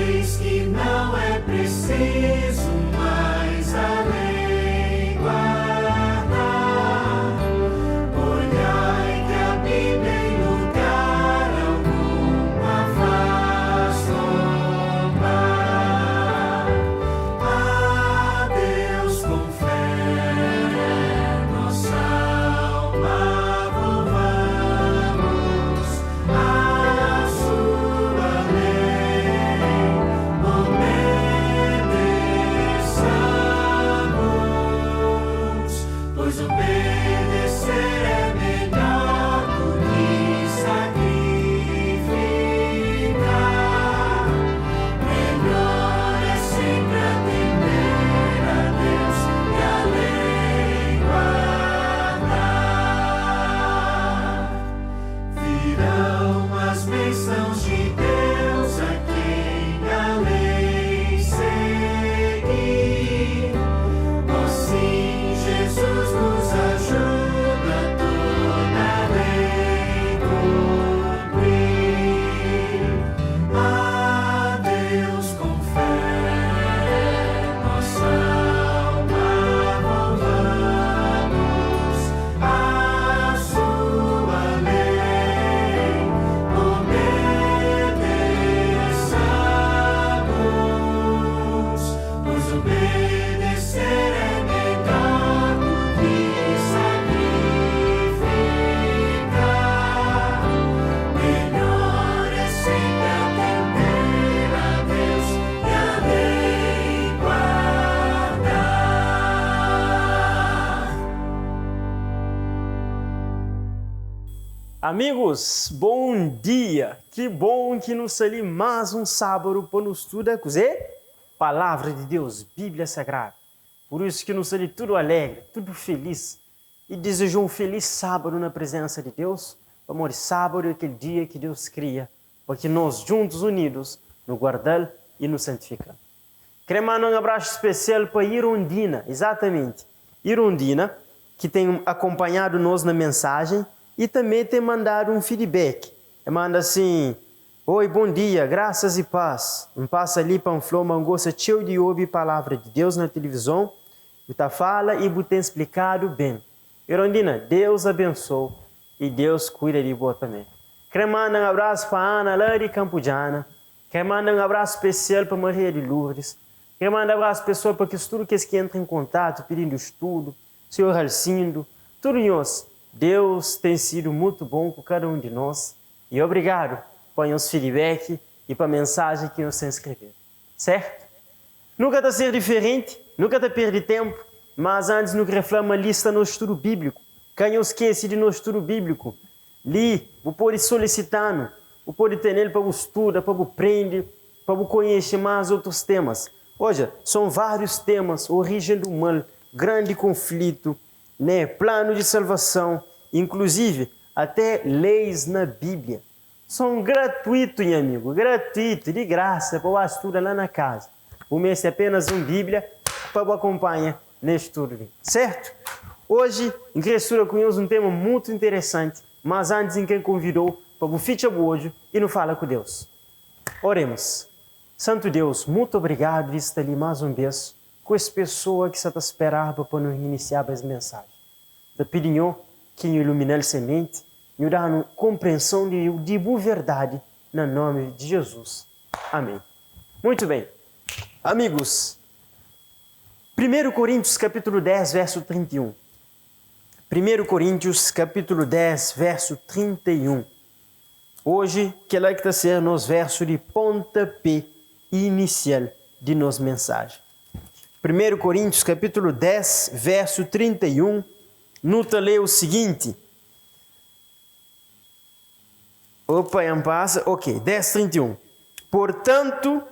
Eis que não é preciso mais a lei guardar. Olhai que a Bíblia em lugar algum a faz tombar. A Deus com fé, nossa alma volvamos à sua lei, obedeçamos, pois obedecer é melhor do que sacrificar. Melhor é sempre atender a Deus e a lei guardar. Virão as bênçãos de Deus a quem a lei seguir. Oh, sim, Jesus nos ajuda toda a lei cumprir. A Deus com fé, nossa alma volvamos à sua lei, obedeçamos, pois obedecer é melhor do que sacrificar. Melhor é sempre atender a Deus e a lei guardar. Amigos, bom dia! Que bom que nos sali mais um sábado para nos estudar, Palavra de Deus, Bíblia Sagrada. Por isso que nos sali tudo alegre, tudo feliz e desejo um feliz sábado na presença de Deus. Amor, sábado é aquele dia que Deus cria para que nós juntos, unidos, nos guardar e nos santificar. Quero mandar um abraço especial para Irondina, exatamente. Irondina, que tem acompanhado nós na mensagem e também tem mandado um feedback. Manda assim: oi, bom dia, graças e paz. Passa ali para um flor, gosta cheio de ouvir palavra de Deus na televisão. Você fala e você tem explicado bem. Irondina, Deus abençoe e Deus cuida de você também. Quero mandar um abraço para a Ana lá de Campujana. Quero mandar um abraço especial para Maria de Lourdes. Quero mandar um abraço pessoal para tudo que entra em contato pedindo estudo, Senhor Alcindo, tudo nós. Deus tem sido muito bom com cada um de nós e obrigado por os feedback e para a mensagem que você escreveu, certo? Nunca está ser diferente, nunca está perder tempo, mas antes nunca reflama a lista no estudo bíblico. Quem esquece de no estudo bíblico, li, você pode solicitar, você pode ter ele para você estudar, para você aprender, para você conhecer mais outros temas. Hoje, são vários temas: origem do mal, grande conflito, né? Plano de salvação, inclusive até leis na Bíblia. São gratuitos, meu amigo, gratuito, de graça, para você estudar lá na casa. O mês é apenas uma Bíblia para você acompanhar neste estudo, certo? Hoje, em que estuda com nós um tema muito interessante, mas antes em quem convidou para você ficar hoje e não fala com Deus. Oremos. Santo Deus, muito obrigado por estar ali mais uma vez com as pessoas que está esperando para nos iniciar as mensagens. Te pedimos que nos ilumine a semente, nos dá uma compreensão de boa verdade, no nome de Jesus. Amém. Muito bem. Amigos, 1 Coríntios capítulo 10, verso 31. 1 Coríntios capítulo 10, verso 31. Hoje, que ela está sendo nos versos de pontapé inicial de nossa mensagem. 1 Coríntios capítulo 10, verso 31, nota lê o seguinte. Opa, em paz. Ok, 10, 31. Portanto,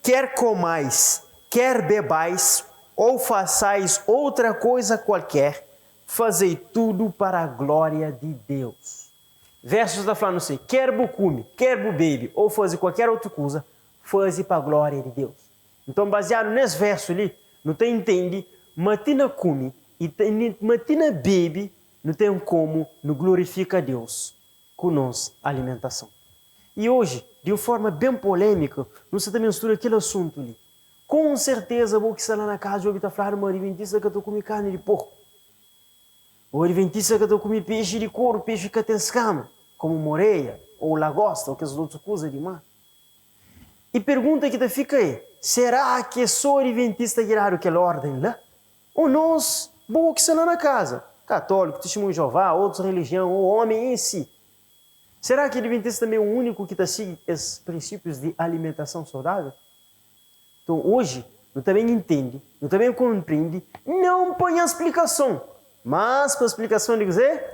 quer comais, quer bebais, ou façais outra coisa qualquer, fazei tudo para a glória de Deus. Versos está falando assim: quer bu come, quer bu bebe, ou fazer qualquer outra coisa, faze para a glória de Deus. Então, baseado nesse verso ali, não tem entende, matina come e matina bebe, não tem como não glorifica a Deus com nossa alimentação. E hoje, de uma forma bem polêmica, você também mistura aquele assunto ali. Com certeza, vou que está lá na casa, eu vou falar uma adventista que eu comi carne de porco. Ou adventista que eu comi peixe de couro, peixe que tem escama, como moreia, ou lagosta, ou que as outras coisas de mar. E pergunta que fica aí, será que sou adventista que era aquela ordem lá? Ou nós, vou que está lá na casa, católico, testemunho de Jeová, outras religiões, ou homem em si. Será que o adventista também é o único que está seguindo esses princípios de alimentação saudável? Então, hoje, eu também entende, eu também compreende, não põe a explicação, mas para a explicação de dizer,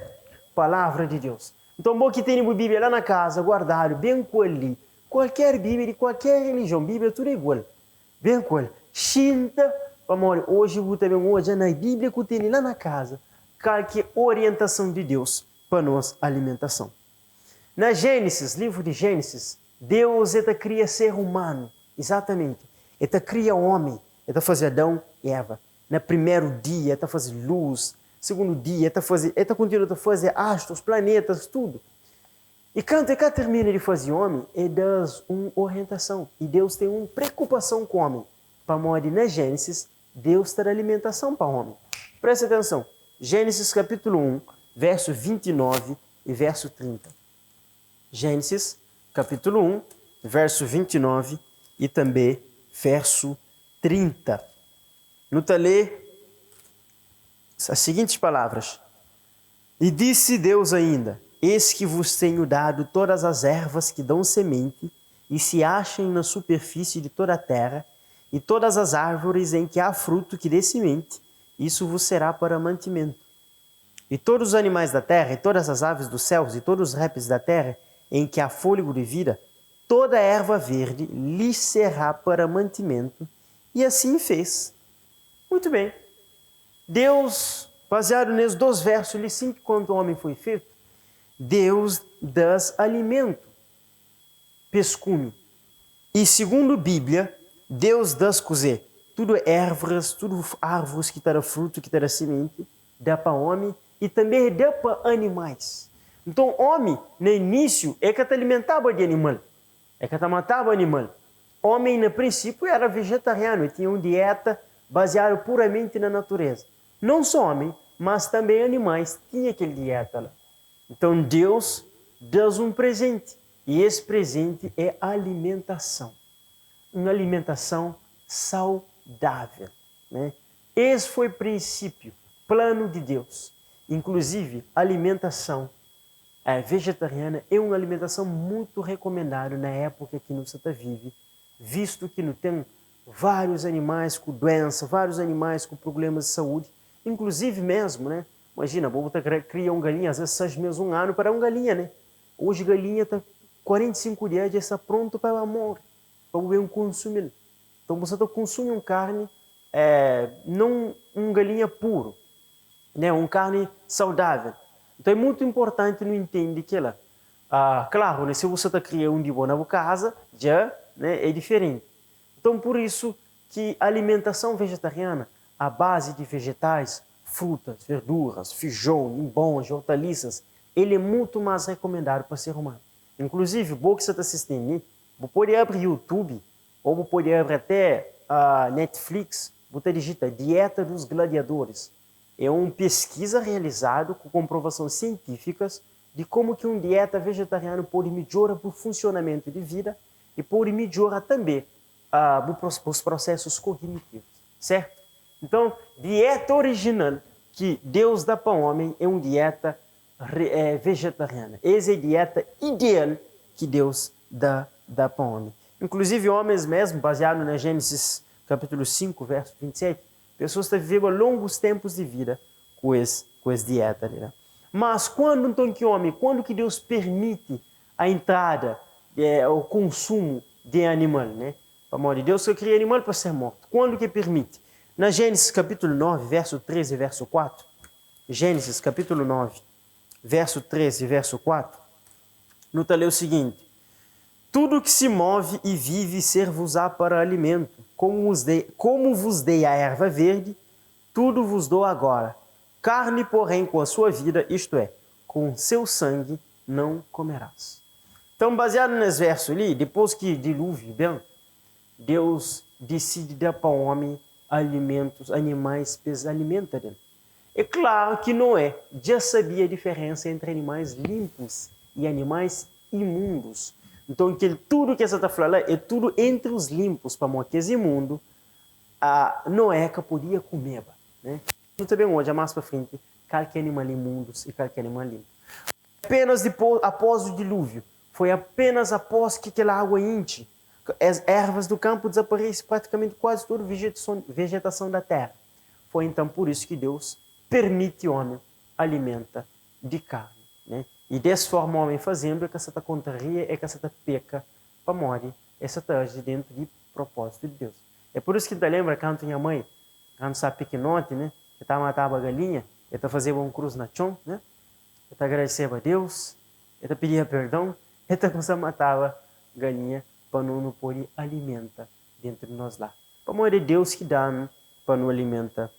palavra de Deus. Então, bom que tem a Bíblia lá na casa, guardado, bem com ali. Qualquer Bíblia de qualquer religião, Bíblia tudo é igual. Bem com ele. Xinta, amor, hoje eu também hoje na Bíblia que tem lá na casa, que orientação de Deus para nossa alimentação. Na Gênesis, livro de Gênesis, Deus cria ser humano, exatamente. Ele cria homem, ele faz Adão e Eva. No primeiro dia, ele faz luz. Segundo dia, ele continua a fazer astros, planetas, tudo. E quando ele termina de fazer homem, ele dá uma orientação. E Deus tem uma preocupação com o homem. Para morrer na Gênesis, Deus tem alimentação para o homem. Presta atenção. Gênesis capítulo 1, verso 29 e verso 30. Gênesis capítulo 1, verso 29 e também verso 30. No talê, as seguintes palavras. E disse Deus ainda, eis que vos tenho dado todas as ervas que dão semente e se achem na superfície de toda a terra, e todas as árvores em que há fruto que dê semente, isso vos será para mantimento. E todos os animais da terra, e todas as aves dos céus, e todos os répteis da terra, em que há fôlego de vida, toda erva verde lhe será para mantimento, e assim fez. Muito bem. Deus, baseado nesses dois versos, ele sim, quando o homem foi feito, Deus dá alimento, pescume. E segundo a Bíblia, Deus dá cozer tudo ervas, tudo árvores que dão fruto, que dão semente, dá para o homem e também dá para animais. Então, o homem, no início, é que te alimentava de animal. É que te matava animal. O homem, no princípio, era vegetariano e tinha uma dieta baseada puramente na natureza. Não só homem, mas também animais tinham aquela dieta lá. Então, Deus dá um presente. E esse presente é alimentação. Uma alimentação saudável. Né? Esse foi o princípio, plano de Deus. Inclusive, alimentação vegetariana é uma alimentação muito recomendada na época que nós vive, visto que não tem vários animais com doença, vários animais com problemas de saúde, inclusive mesmo, né? Imagina, você cria uma galinha, às vezes 6 meses, 1 ano para uma galinha, né? Hoje a galinha está 45 dias já está pronto para morrer, para o consumir. Então você está consumindo carne, não uma galinha puro, né? Uma carne saudável. Então é muito importante não entender que ela, claro, né, se você está criando um de boa na casa, já né, é diferente. Então por isso que a alimentação vegetariana, a base de vegetais, frutas, verduras, feijão, bombons, hortaliças, ele é muito mais recomendado para o ser humano. Inclusive, o que você está assistindo, você pode abrir YouTube, ou você pode abrir até a Netflix, você digita Dieta dos Gladiadores. É uma pesquisa realizada com comprovações científicas de como que uma dieta vegetariana pode melhorar o funcionamento de vida e pode melhorar também os processos cognitivos, certo? Então, dieta original que Deus dá para o homem é uma dieta vegetariana. Essa é a dieta ideal que Deus dá para o homem. Inclusive, homens mesmo, baseado na Gênesis capítulo 5, verso 27, pessoas estão vivendo longos tempos de vida com essa dieta. Né? Mas quando então que homem, quando que Deus permite a entrada, o consumo de animal, né? Para morrer, Deus só cria animal para ser morto. Quando que permite? Na Gênesis capítulo 9, verso 13 e verso 4, Gênesis capítulo 9, verso 13 e verso 4, no talê o seguinte: tudo que se move e vive ser-vos-á para alimento, como vos dei a erva verde, tudo vos dou agora. Carne, porém, com a sua vida, isto é, com seu sangue, não comerás. Então, baseado nesse verso ali, depois que dilúvio, bem, Deus decide dar para o homem alimentos, animais que se alimentam dele. É claro que Noé já sabia a diferença entre animais limpos e animais imundos. Então, tudo que essa está falando é tudo entre os limpos, para mostrar que é imundo, a Noé que podia comer. Né? Então, também hoje, mais para frente, qualquer animal imundo e qualquer animal limpo. Apenas depois, após o dilúvio, foi apenas após que aquela água enche, as ervas do campo desaparecem, praticamente quase toda a vegetação da terra. Foi então por isso que Deus permite o homem alimenta de carne. Né? E dessa forma o homem fazendo é que essa contraria, é que essa peca para morrer, essa está dentro do propósito de Deus. É por isso que te lembra quando minha mãe, quando está pequenote, né? Que está matando a galinha, ela fazia um cruz na chão, né? Ela agradeceva a Deus, ela pedia perdão, ela começava a matar a galinha para não poder alimenta dentro de nós lá. Para morrer Deus que dá, né? Para não alimenta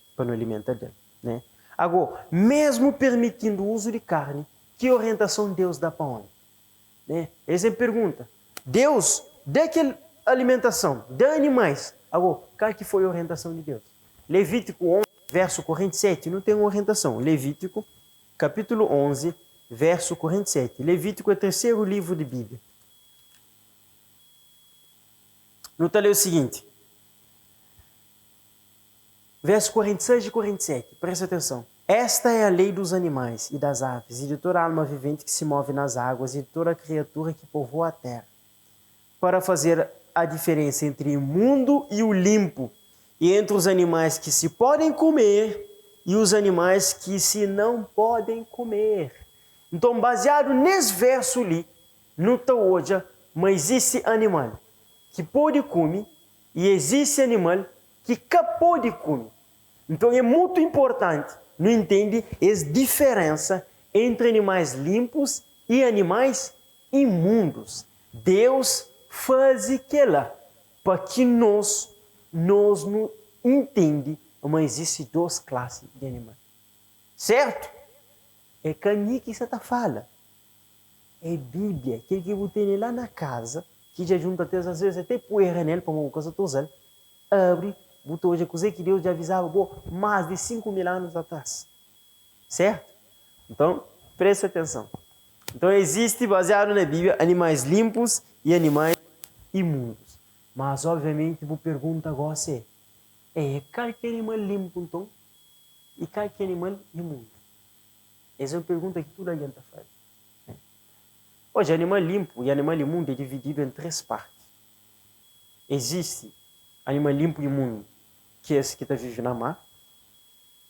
dele, né? Agora, mesmo permitindo o uso de carne, que orientação Deus dá para onde? Né? Essa é a pergunta. Deus dá aquela alimentação, dá animais. Agora, qual que foi a orientação de Deus? Levítico 11, verso 47, não tem uma orientação. Levítico, capítulo 11, verso 47. Levítico é o terceiro livro de Bíblia. Nota ali o seguinte. Verso 46 e 47, presta atenção. Esta é a lei dos animais e das aves, e de toda alma vivente que se move nas águas, e de toda criatura que povoa a terra, para fazer a diferença entre o imundo e o limpo, e entre os animais que se podem comer e os animais que se não podem comer. Então, baseado nesse verso ali, não está hoje, mas existe animal que pode comer e existe animal que não pode comer. Então, é muito importante, não entende essa diferença entre animais limpos e animais imundos. Deus faz aquilo para que nós não entendemos, mas existem duas classes de animais. Certo? É caminho que você está falando. É Bíblia, que eu tenho lá na casa, que já junta até às vezes até poeira nele, para uma coisa tosal, abre, botou hoje a coisa que Deus já avisava mais de 5.000 anos atrás. Certo? Então, preste atenção. Então, existe, baseado na Bíblia, animais limpos e animais imundos. Mas, obviamente, vou perguntar agora se qual que é animal limpo, então? E qual que é animal imundo? Essa é uma pergunta que toda a gente faz. Hoje, animal limpo e animal imundo é dividido em 3 partes. Existe animal limpo e imundo, que é esse que está vivendo na mar.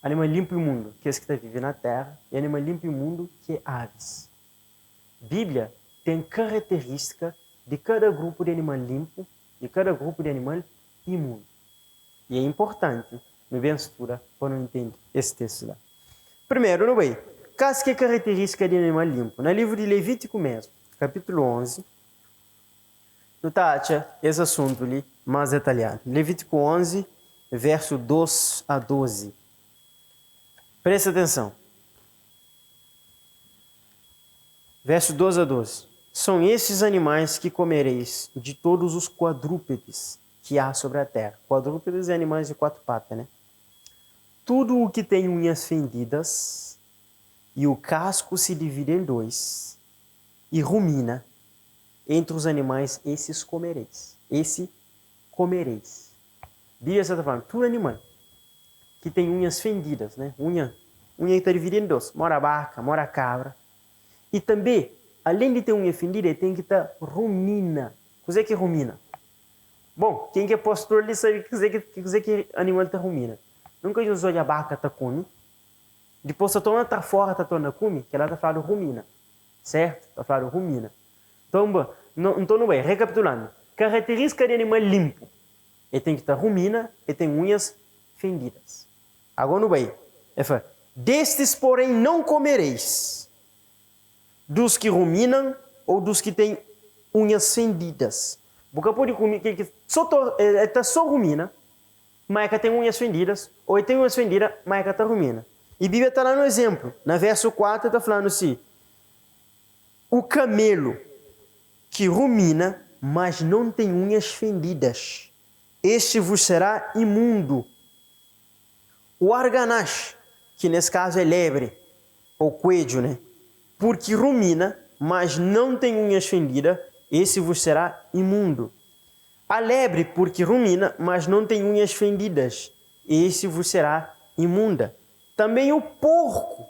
Animal limpo e imundo, que é esse que está vivendo na terra. E animal limpo e imundo, que é aves. Bíblia tem característica de cada grupo de animal limpo e cada grupo de animal imundo. E é importante, no bem estuda, para não entender esse texto lá. Primeiro, no bem, qual que é a característica de animal limpo? No livro de Levítico mesmo, capítulo 11, tu acha esse assunto ali mais detalhado. Levítico 11, verso 2 a 12. Presta atenção. Verso 2 a 12. São esses animais que comereis de todos os quadrúpedes que há sobre a terra. Quadrúpedes é animais de 4 patas, né? Tudo o que tem unhas fendidas e o casco se divide em 2 e rumina, entre os animais esses comereis. Esse comereis. Bíblia está falando, tudo animal que tem unhas fendidas, né? Unha que está dividida em 2. Mora a vaca, mora a cabra. E também, além de ter unha fendida, tem que estar rumina. O que é que rumina? Bom, quem que é pastor ali sabe que animal está rumina. Nunca usou a vaca está come. Depois, a tona está fora, está tona come, que ela está falando rumina. Certo? Está falando rumina. Então, não vai. Recapitulando. Característica de animal limpo. Ele tem que estar rumina e tem unhas fendidas. Agora não vai. Destes, porém, não comereis. Dos que ruminam ou dos que têm unhas fendidas. Porque pode comer que está só rumina, mas que tem unhas fendidas, ou ele tem unhas fendidas, mas que está rumina. E a Bíblia está lá no exemplo. Na verso 4 está falando assim, o camelo que rumina, mas não tem unhas fendidas. Este vos será imundo. O arganaz, que nesse caso é lebre, ou coelho, né? Porque rumina, mas não tem unhas fendidas, esse vos será imundo. A lebre, porque rumina, mas não tem unhas fendidas, esse vos será imunda. Também o porco,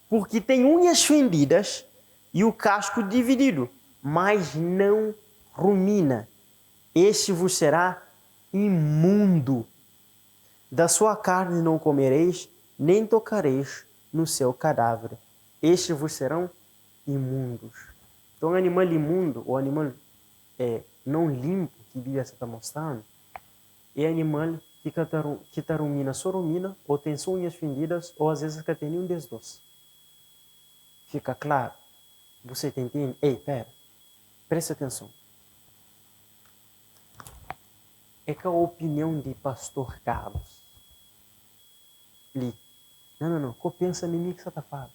porque tem unhas fendidas e o casco dividido, mas não rumina, este vos será imundo. Da sua carne não comereis, nem tocareis no seu cadáver. Estes vos serão imundos. Então, o animal imundo, o animal não limpo, que a Bíblia está mostrando, é animal que está rumina, só rumina, ou tem só unhas fendidas, ou às vezes que tem nenhum desses dois. Fica claro? Você entende? Ei, pera, preste atenção. É que a opinião de pastor Carlos li. Não. Que pensa em mim que você está falando?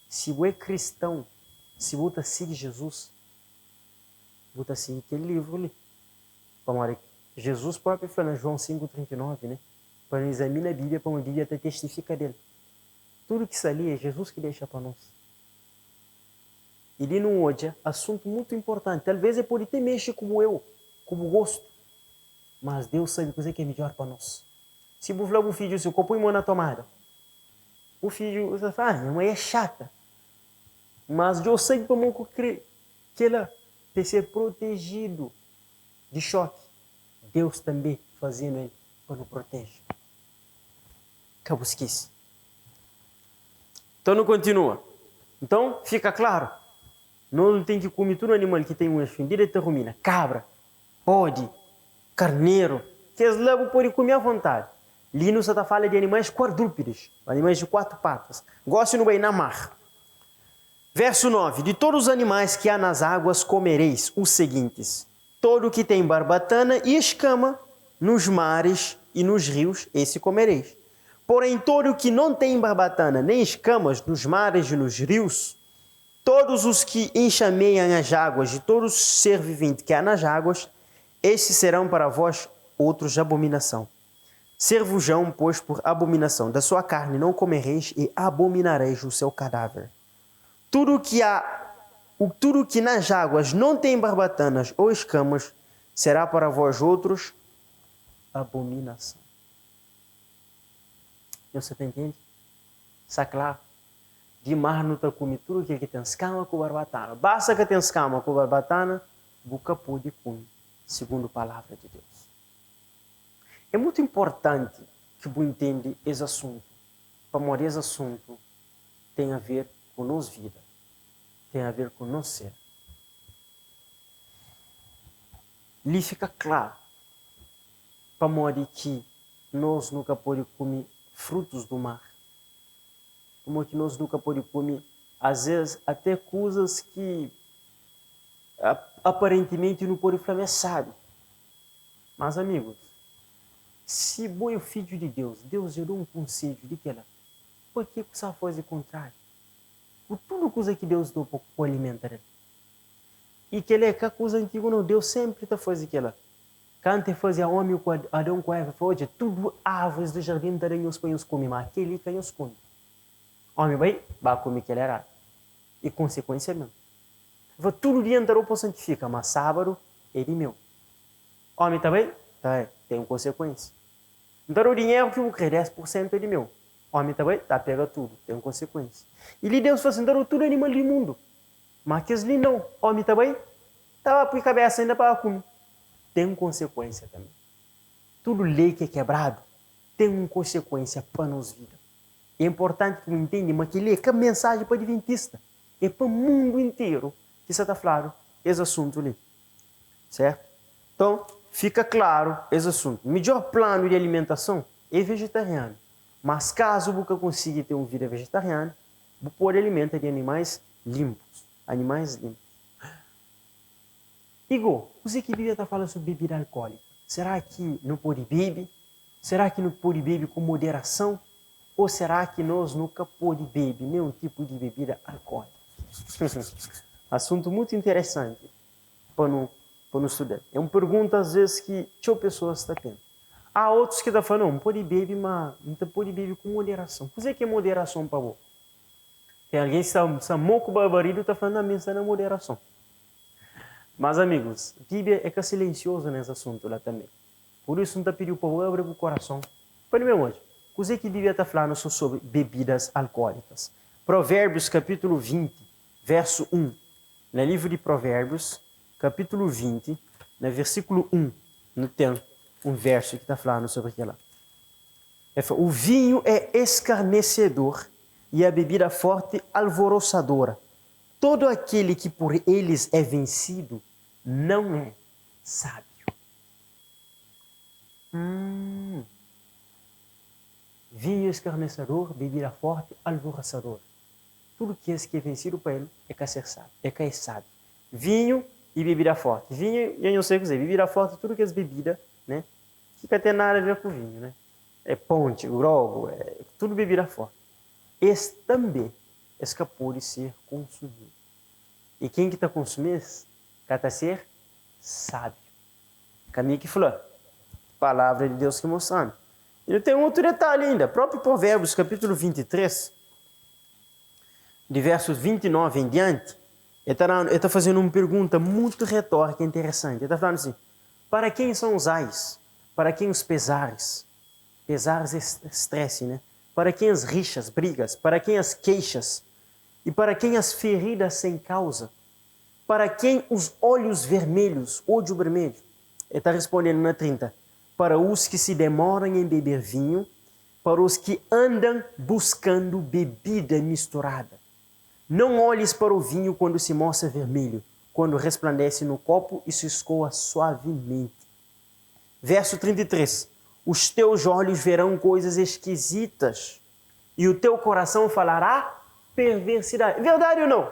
Se você é cristão, se você segue Jesus, você segue aquele livro ali. Jesus próprio falou em João 5,39, né? Para examinar a Bíblia, para uma Bíblia até testifica dele. Tudo que está ali é Jesus que deixa para nós. Ele não odia assunto muito importante. Talvez ele pode ter mexido como eu, como gosto. Mas Deus sabe o que é melhor para nós. Se você falar com o filho, se eu põe mão na tomada, o filho vai falar, minha mãe é chata. Mas eu sei para mim que ela tem que ser protegido de choque. Deus também fazendo ele para nos proteger. Acabou, esquece. Então não continua. Então fica claro. Não tem que comer todo animal que tem unhas fendidas e termina. Cabra, bode, carneiro, que eles levam podem comer à vontade. Lino só está falando de animais quadrúpedes, animais de 4 patas. Gosto no bem na mar. Verso 9. De todos os animais que há nas águas comereis os seguintes: todo que tem barbatana e escama nos mares e nos rios, esse comereis. Porém, todo que não tem barbatana nem escamas nos mares e nos rios, todos os que enxameiam as águas de todo ser vivente que há nas águas, esses serão para vós outros de abominação. Ser-vos-ão, pois, por abominação. Da sua carne não comereis e abominareis o seu cadáver. Tudo que nas águas não tem barbatanas ou escamas, será para vós outros abominação. Você entende? Está claro? De mar não está comer tudo que tem escama com barbatana. Basta que tem escama com barbatana, boca pode comer, segundo a palavra de Deus. É muito importante que você entenda esse assunto. Para morrer esse assunto tem a ver com nossa vida, tem a ver com nosso ser. Lhe fica claro para morrer que nós nunca podemos comer frutos do mar. Como que nós nunca podemos comer, às vezes, até coisas que aparentemente não podem falar, sabe? Mas, amigos, se você é o filho de Deus, Deus já deu um conselho de que ela, por que você faz o contrário? Por tudo coisa que Deus deu para alimentar ele. E que ele é que coisa antiga, não, Deus sempre está fazendo aquela. Quando fazia homem com Adão com Eva, falou, tudo árvores do jardim darem os pães comer, mas aquele que os come. Homem vai comer aquele errado. E consequência mesmo. Tudo dia anterior para santificar, mas sábado ele meu. Homem também? Tá, tem uma consequência. Então o dinheiro que eu quero, 10% é de meu. Homem também? Tá, pega tudo, tem uma consequência. E Deus faz então tudo animal do mundo. Mas que eles não. Homem também? Estava por cabeça ainda para comer. Tem uma consequência também. Tudo lei que é quebrado tem uma consequência para nós vida. É importante que você entenda, mas que lê que a mensagem para o adventista é para o mundo inteiro que você está falando esse assunto ali. Certo? Então, fica claro esse assunto. O melhor plano de alimentação é vegetariano. Mas caso você consiga ter uma vida vegetariana, você pode alimentar de animais limpos. Animais limpos. Igor, você que Bíblia está falando sobre bebida alcoólica. Será que não pode beber? Será que não pode beber com moderação? Ou será que nós nunca pode beber nenhum tipo de bebida alcoólica? Assunto muito interessante para não estudar. É uma pergunta, às vezes, que a pessoas estão tendo. Há outros que estão falando, não pode beber, mas não pode beber com moderação. O que é moderação para você? Tem alguém que está moco barbarido e está falando, não, está na moderação. Mas, amigos, a Bíblia é que é silenciosa nesse assunto lá também. Por isso, não está pedindo para você abrir o coração. Para mim, hoje, o que a Bíblia está falando sobre bebidas alcoólicas? Provérbios, capítulo 20, verso 1. No livro de Provérbios, capítulo 20, no versículo 1, não tem um verso que está falando sobre aquilo. O vinho é escarnecedor e a bebida forte alvoroçadora. Todo aquele que por eles é vencido não é sábio. Vinho escarnecedor, bebida forte, alvoroçadora. Tudo que é vencido para ele é que ser sábio, é que é sábio. Vinho e bebida forte. Vinho, eu não sei o que dizer, bebida forte, tudo que é bebida, né? Fica tem nada a ver com vinho, né? É ponte, grogo, é tudo bebida forte. Esse também escapou de ser consumido. E quem que está consumindo? Está ser sábio. Caminho que falou, palavra de Deus que mostrando. E tem um outro detalhe ainda, próprio Provérbios, capítulo 23, de versos 29 em diante, ele está fazendo uma pergunta muito retórica, interessante. Ele está falando assim, para quem são os ais? Para quem os pesares? Pesares é estresse, né? Para quem as rixas, brigas? Para quem as queixas? E para quem as feridas sem causa? Para quem os olhos vermelhos, ódio vermelho? Ele está respondendo na 30. Para os que se demoram em beber vinho, para os que andam buscando bebida misturada. Não olhes para o vinho quando se mostra vermelho, quando resplandece no copo e se escoa suavemente. Verso 33. Os teus olhos verão coisas esquisitas e o teu coração falará perversidade. Verdade ou não?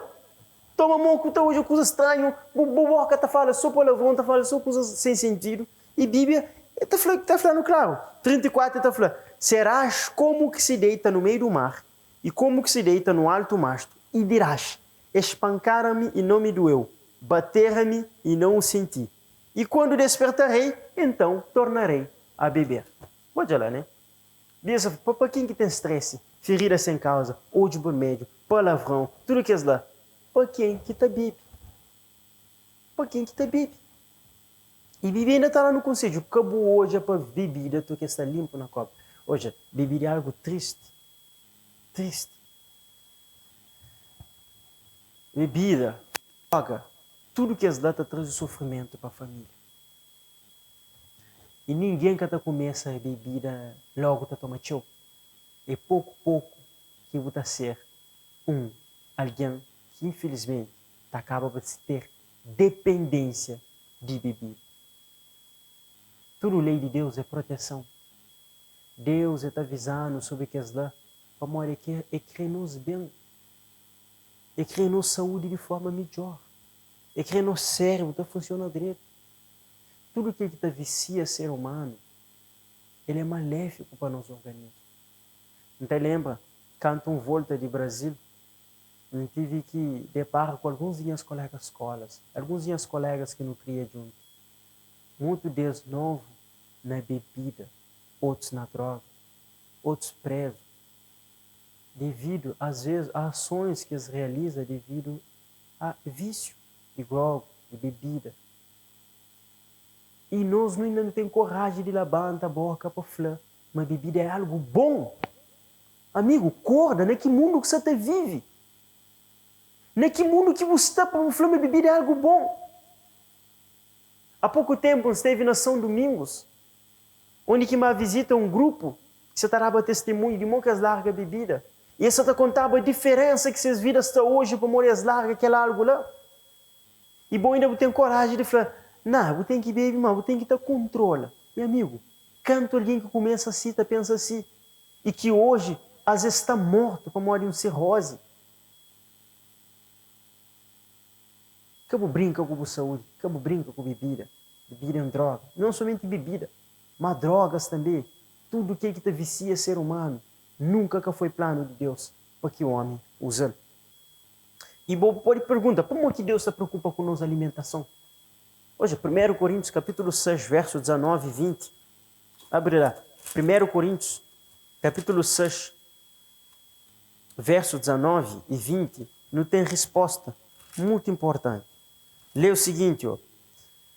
Toma moco, tá hoje coisa estranha, boboca tá falando só palavrão, tá falando só coisas sem sentido. E Bíblia está falando claro. 34 está falando, serás como que se deita no meio do mar e como que se deita no alto mastro e dirás, espancaram-me e não me doeu, bateram-me e não o senti. E quando despertarei, então tornarei a beber. Pode olhar, né? Diz, para quem que tem estresse, ferida sem causa, ódio por médio, palavrão, tudo que é lá, para quem que está bebe? Para quem que está bebe? E beber ainda está lá no conselho. Acabou hoje é para bebida, tu que está limpo na copa. Hoje, beber é algo triste. Triste. Bebida, droga, tudo que as data traz sofrimento para a família. E ninguém que está começa a bebida logo está tomando tchau. É pouco que vai ser alguém que infelizmente acaba por ter dependência de bebida. Tudo lei de Deus é proteção. Deus está avisando sobre que as lá, para morrer que é crer-nos bem. É crer-nos saúde de forma melhor. É crer-nos cérebro está funcionando direito. Tudo que está vicia ser humano, ele é maléfico para nosso organismo. Então lembra, quando volta de Brasil, eu tive que deparar com alguns minhas colegas escolas, alguns minhas colegas que não criam junto. Muito Deus novo na bebida, outros na droga, outros presos, devido, às vezes, a ações que eles realizam devido a vício de droga, de bebida. E nós ainda não temos coragem de lavar a boca para falar, mas bebida é algo bom. Amigo, acorda, né? Que mundo que você vive? Né? Que mundo que você está para falar, mas bebida é algo bom. Há pouco tempo esteve na São Domingos, onde que me visita um grupo que você dava testemunho de muitas largas bebidas. E essa te contava a diferença que vocês viram até hoje para morrer as largas, aquela algo lá. E bom, ainda tem coragem de falar, não, eu tenho que beber, mas eu tenho que ter controle. E amigo, canto alguém que começa assim, tá pensa assim, e que hoje, às vezes está morto para morrer um cirrose. Cabo brinca com a saúde, cabo brinca com bebida. Bebida é uma droga. Não somente bebida, mas drogas também. Tudo que te vicia ser humano, nunca que foi plano de Deus para que o homem use. E você pode perguntar, como que Deus se preocupa com nossa alimentação? Hoje, 1 Coríntios, capítulo 6, verso 19 e 20. Abre lá. 1 Coríntios, capítulo 6, verso 19 e 20, não tem resposta muito importante. Lê o seguinte, ó.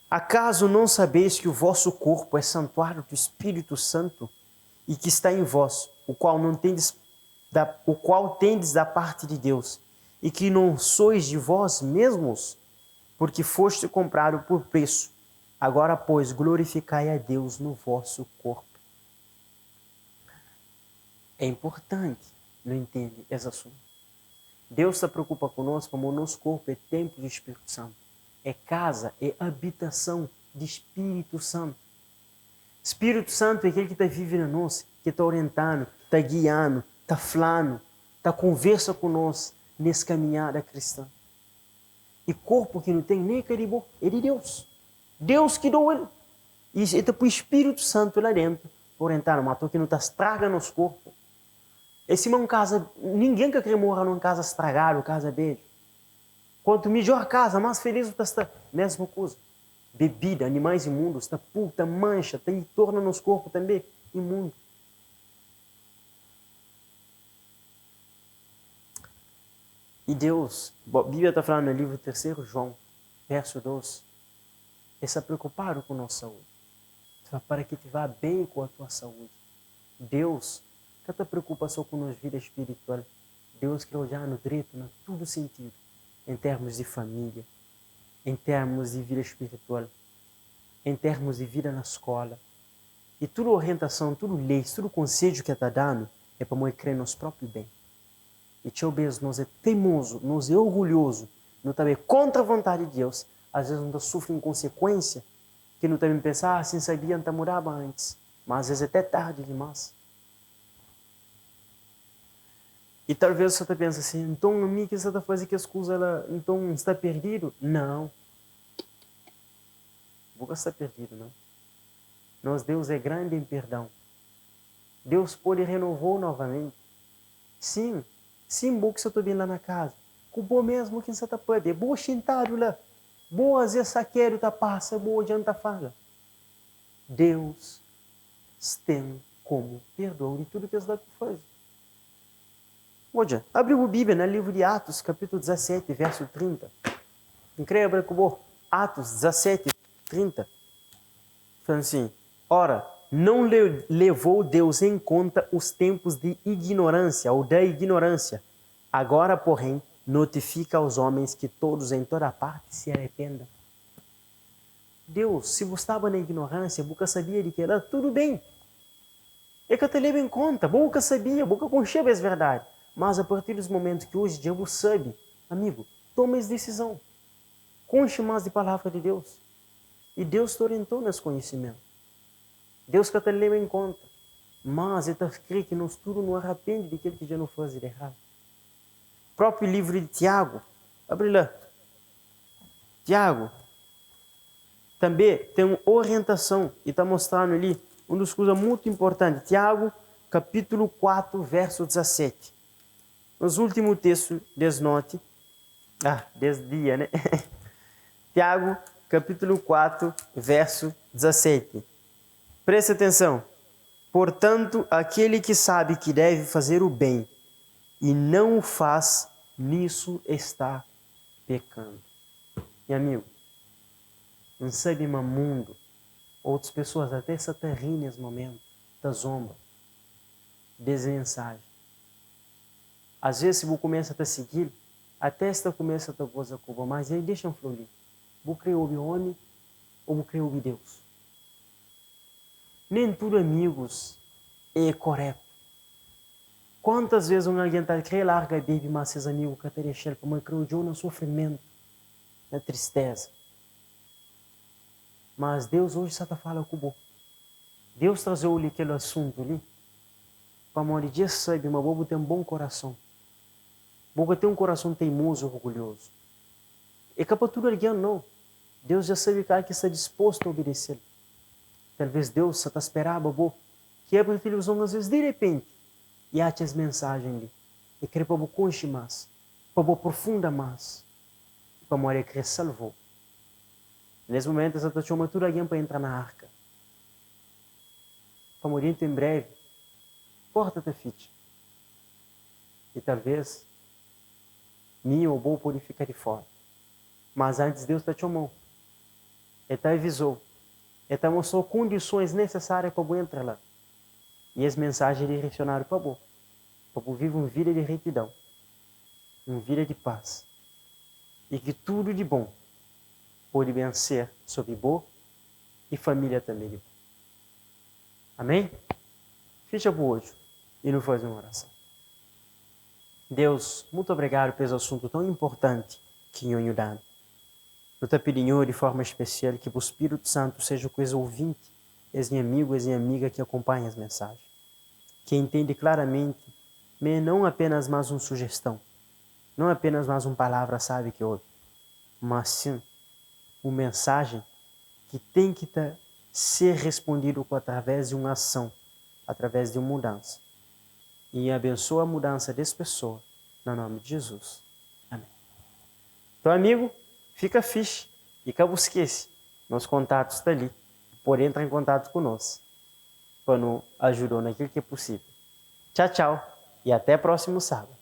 Acaso não sabeis que o vosso corpo é santuário do Espírito Santo e que está em vós, o qual tendes da parte de Deus, e que não sois de vós mesmos, porque foste comprado por preço. Agora, pois, glorificai a Deus no vosso corpo. É importante, não entende esse assunto? Deus se preocupa conosco como o nosso corpo é templo do Espírito Santo. É casa, é habitação do Espírito Santo. Espírito Santo é aquele que está vivendo em nós, que está orientando, está guiando, está falando, está conversa conosco nessa caminhada cristã. E corpo que não tem nem caribou, é de Deus. Deus que deu ele. E está para o Espírito Santo lá dentro, orientando, mas que não está estraga nosso corpo. Esse é uma casa, ninguém quer morar numa casa estragada, casa beijo. Quanto melhor casa, mais feliz você está. Mesma coisa. Bebida, animais imundos, está puta, mancha, tem torna nos corpos também imundo. E Deus, a Bíblia está falando no livro 3 João, verso 12, é se preocupar com a nossa saúde, para que te vá bem com a tua saúde. Deus não te preocupa só com a nossa vida espiritual, Deus quer olhar no direito, em todo sentido, em termos de família, em termos de vida espiritual, em termos de vida na escola. E toda orientação, tudo lei, todo conselho que está dando é para nós crer no nosso próprio bem. E tchau mesmo, nós é teimoso, nós é orgulhoso, não também contra a vontade de Deus. Às vezes nós sofremos consequência, que não também pensar, assim sabia, não morava antes. Mas às vezes é até tarde demais. E talvez você pense assim, então a mim que você está fazendo que as coisas, então está perdido? Não. Nunca está perdido, não. Nosso Deus é grande em perdão. Deus pode renovar novamente. Sim, boa que você está vindo lá na casa. Com boa mesmo que você está perdendo. Boa sentado lá. Boa às vezes saqueiro tá passa, boa adianta fala. Deus tem como perdoar de tudo que você está fazendo. Olha, abre a Bíblia no livro de Atos, capítulo 17, verso 30. Incrível, como Atos 17, 30. Falando assim, ora, não levou Deus em conta os tempos de ignorância ou da ignorância. Agora, porém, notifica aos homens que todos em toda parte se arrependam. Deus, se você estava na ignorância, você sabia de que era tudo bem. É que eu te levo em conta, você sabia, você concheva as verdades. Mas a partir dos momentos que hoje dia você sabe, amigo, toma essa decisão. Conche mais de palavra de Deus. E Deus te orientou nesse conhecimento. Deus que te leva em conta. Mas ele crê que nós tudo não arrepende de aquilo que já não faz de errado. O próprio livro de Tiago, abre lá. Tiago também tem uma orientação e está mostrando ali uma das coisas muito importantes. Tiago, capítulo 4, verso 17. Nos últimos textos, desnote. Desse dia, né? Tiago, capítulo 4, verso 17. Preste atenção. Portanto, aquele que sabe que deve fazer o bem e não o faz, nisso está pecando. E amigo, não sabe mais mundo. Outras pessoas até se riem nesse momento, da zomba, desmensagem. Às vezes, se você começa a seguir, até se começa a coisa cuba, mas aí deixa fluir. Você crê o homem ou você crê o Deus? Nem tudo, amigos, é correto. Quantas vezes alguém está crê larga a Bíblia, mas seus amigos que te deixaram para mãe creu no sofrimento, na tristeza. Mas Deus hoje só está falando com você. Deus trazeu aquele assunto ali, para morrer de sabe, mas você tem um bom coração. Você tem um coração teimoso e orgulhoso. E para tudo alguém não. Deus já sabe que está disposto a obedecer. Talvez Deus só está esperando que abra a televisão às vezes de repente e ache as mensagens ali. E quer para você conhecer mais. para boa profunda mais, para morrer que salvou. Nesse momento, essa está chamando tudo alguém para entrar na arca. Para morrer em breve, porta da ficha. E talvez, minha ou boa pode ficar de fora. Mas antes Deus te chamou. Ele te avisou. Ele te mostrou condições necessárias para você entrar lá. E as mensagens direcionaram para você. Para você viver uma vida de retidão. Uma vida de paz. E que tudo de bom pode vencer sobre você e família também. Amém? Fecha por hoje e nos faz uma oração. Deus, muito obrigado por esse assunto tão importante que nos ajudando. Eu te peço de forma especial que o Espírito Santo seja com os ouvintes, os amigos e amigas que acompanham as mensagens. Que entende claramente, mas não apenas mais uma sugestão, não apenas mais uma palavra sábia que ouve, mas sim uma mensagem que tem que ser respondido através de uma ação, através de uma mudança. E abençoa a mudança dessa pessoa, no nome de Jesus. Amém. Então, amigo, fica fixe e não esquece, nossos contatos estão ali. Pode entrar em contato conosco para nos ajudar naquilo que é possível. Tchau, tchau e até próximo sábado.